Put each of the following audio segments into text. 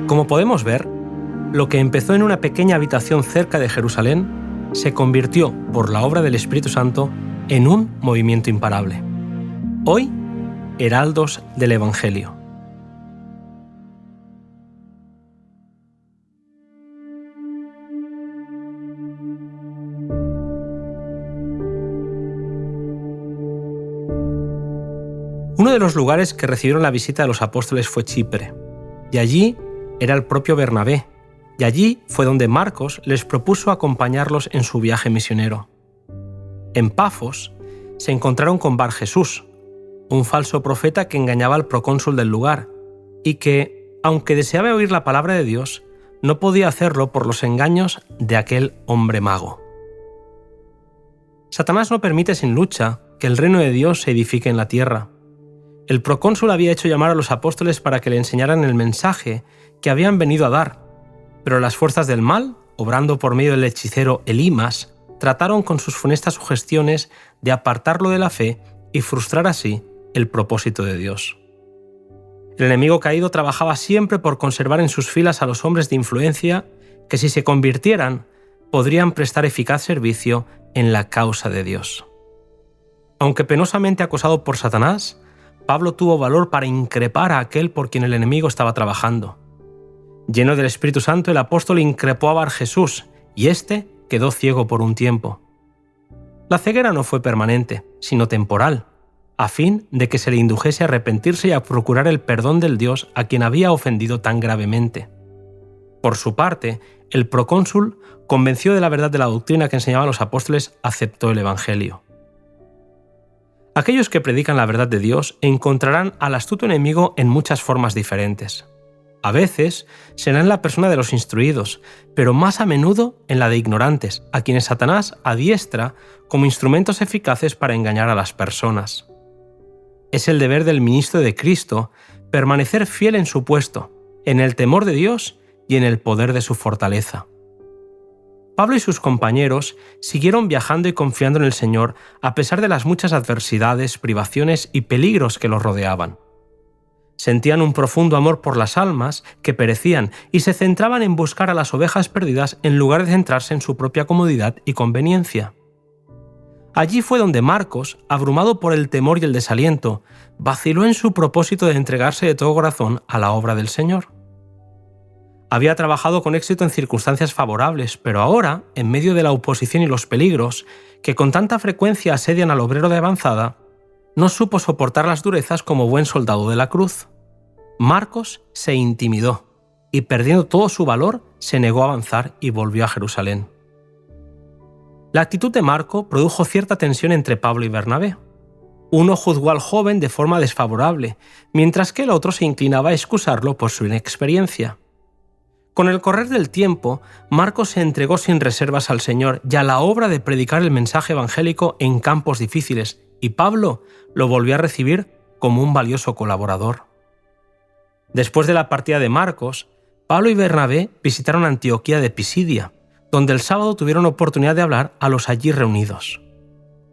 Como podemos ver, lo que empezó en una pequeña habitación cerca de Jerusalén se convirtió, por la obra del Espíritu Santo, en un movimiento imparable. Hoy, heraldos del Evangelio. Uno de los lugares que recibieron la visita de los apóstoles fue Chipre, y allí era el propio Bernabé, y allí fue donde Marcos les propuso acompañarlos en su viaje misionero. En Pafos se encontraron con Bar Jesús, un falso profeta que engañaba al procónsul del lugar, y que, aunque deseaba oír la palabra de Dios, no podía hacerlo por los engaños de aquel hombre mago. Satanás no permite sin lucha que el reino de Dios se edifique en la tierra. El procónsul había hecho llamar a los apóstoles para que le enseñaran el mensaje que habían venido a dar, pero las fuerzas del mal, obrando por medio del hechicero Elimas, trataron con sus funestas sugestiones de apartarlo de la fe y frustrar así el propósito de Dios. El enemigo caído trabajaba siempre por conservar en sus filas a los hombres de influencia que, si se convirtieran, podrían prestar eficaz servicio en la causa de Dios. Aunque penosamente acosado por Satanás, Pablo tuvo valor para increpar a aquel por quien el enemigo estaba trabajando. Lleno del Espíritu Santo, el apóstol increpó a Bar Jesús, y éste quedó ciego por un tiempo. La ceguera no fue permanente, sino temporal, a fin de que se le indujese a arrepentirse y a procurar el perdón del Dios a quien había ofendido tan gravemente. Por su parte, el procónsul, convencido de la verdad de la doctrina que enseñaban los apóstoles, aceptó el Evangelio. Aquellos que predican la verdad de Dios encontrarán al astuto enemigo en muchas formas diferentes. A veces será en la persona de los instruidos, pero más a menudo en la de ignorantes, a quienes Satanás adiestra como instrumentos eficaces para engañar a las personas. Es el deber del ministro de Cristo permanecer fiel en su puesto, en el temor de Dios y en el poder de su fortaleza. Pablo y sus compañeros siguieron viajando y confiando en el Señor a pesar de las muchas adversidades, privaciones y peligros que los rodeaban. Sentían un profundo amor por las almas que perecían y se centraban en buscar a las ovejas perdidas en lugar de centrarse en su propia comodidad y conveniencia. Allí fue donde Marcos, abrumado por el temor y el desaliento, vaciló en su propósito de entregarse de todo corazón a la obra del Señor. Había trabajado con éxito en circunstancias favorables, pero ahora, en medio de la oposición y los peligros que con tanta frecuencia asedian al obrero de avanzada, no supo soportar las durezas como buen soldado de la cruz. Marcos se intimidó y, perdiendo todo su valor, se negó a avanzar y volvió a Jerusalén. La actitud de Marco produjo cierta tensión entre Pablo y Bernabé. Uno juzgó al joven de forma desfavorable, mientras que el otro se inclinaba a excusarlo por su inexperiencia. Con el correr del tiempo, Marcos se entregó sin reservas al Señor y a la obra de predicar el mensaje evangélico en campos difíciles, y Pablo lo volvió a recibir como un valioso colaborador. Después de la partida de Marcos, Pablo y Bernabé visitaron Antioquía de Pisidia, donde el sábado tuvieron oportunidad de hablar a los allí reunidos.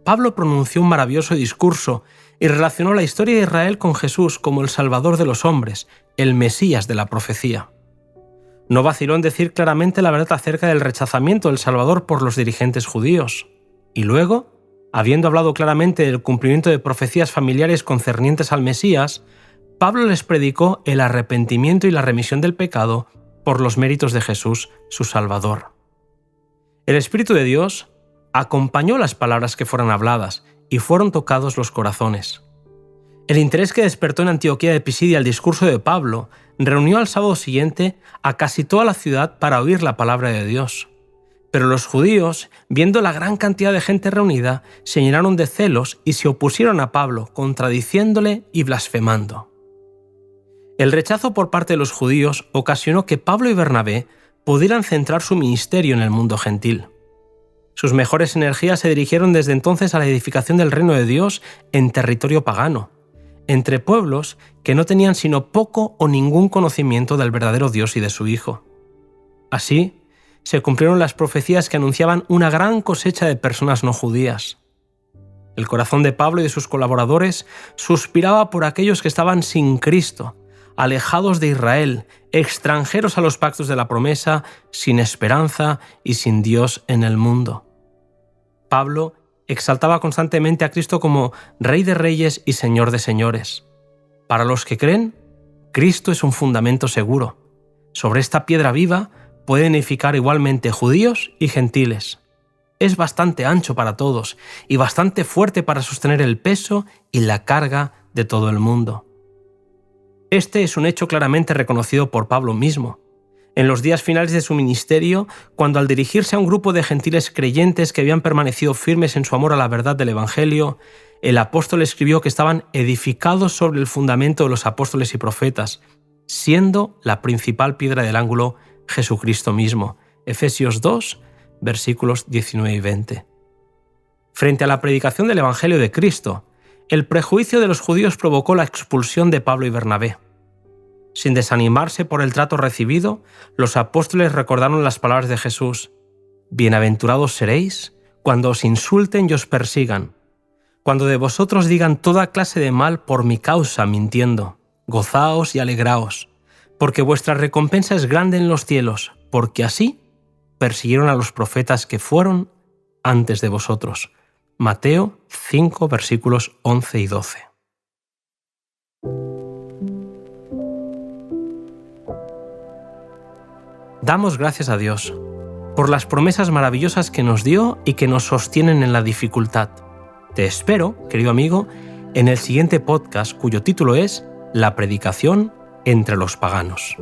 Pablo pronunció un maravilloso discurso y relacionó la historia de Israel con Jesús como el Salvador de los hombres, el Mesías de la profecía. No vaciló en decir claramente la verdad acerca del rechazamiento del Salvador por los dirigentes judíos. Y luego, habiendo hablado claramente del cumplimiento de profecías familiares concernientes al Mesías, Pablo les predicó el arrepentimiento y la remisión del pecado por los méritos de Jesús, su Salvador. El Espíritu de Dios acompañó las palabras que fueron habladas y fueron tocados los corazones. El interés que despertó en Antioquía de Pisidia el discurso de Pablo reunió al sábado siguiente a casi toda la ciudad para oír la palabra de Dios. Pero los judíos, viendo la gran cantidad de gente reunida, se llenaron de celos y se opusieron a Pablo, contradiciéndole y blasfemando. El rechazo por parte de los judíos ocasionó que Pablo y Bernabé pudieran centrar su ministerio en el mundo gentil. Sus mejores energías se dirigieron desde entonces a la edificación del reino de Dios en territorio pagano, entre pueblos que no tenían sino poco o ningún conocimiento del verdadero Dios y de su Hijo. Así, se cumplieron las profecías que anunciaban una gran cosecha de personas no judías. El corazón de Pablo y de sus colaboradores suspiraba por aquellos que estaban sin Cristo, alejados de Israel, extranjeros a los pactos de la promesa, sin esperanza y sin Dios en el mundo. Pablo exaltaba constantemente a Cristo como Rey de Reyes y Señor de Señores. Para los que creen, Cristo es un fundamento seguro. Sobre esta piedra viva pueden edificar igualmente judíos y gentiles. Es bastante ancho para todos y bastante fuerte para sostener el peso y la carga de todo el mundo. Este es un hecho claramente reconocido por Pablo mismo. En los días finales de su ministerio, cuando al dirigirse a un grupo de gentiles creyentes que habían permanecido firmes en su amor a la verdad del Evangelio, el apóstol escribió que estaban edificados sobre el fundamento de los apóstoles y profetas, siendo la principal piedra del ángulo Jesucristo mismo. Efesios 2, versículos 19 y 20. Frente a la predicación del Evangelio de Cristo, el prejuicio de los judíos provocó la expulsión de Pablo y Bernabé. Sin desanimarse por el trato recibido, los apóstoles recordaron las palabras de Jesús: «Bienaventurados seréis cuando os insulten y os persigan, cuando de vosotros digan toda clase de mal por mi causa mintiendo. Gozaos y alegraos, porque vuestra recompensa es grande en los cielos, porque así persiguieron a los profetas que fueron antes de vosotros». Mateo 5, versículos 11 y 12. Damos gracias a Dios por las promesas maravillosas que nos dio y que nos sostienen en la dificultad. Te espero, querido amigo, en el siguiente podcast cuyo título es La predicación entre los paganos.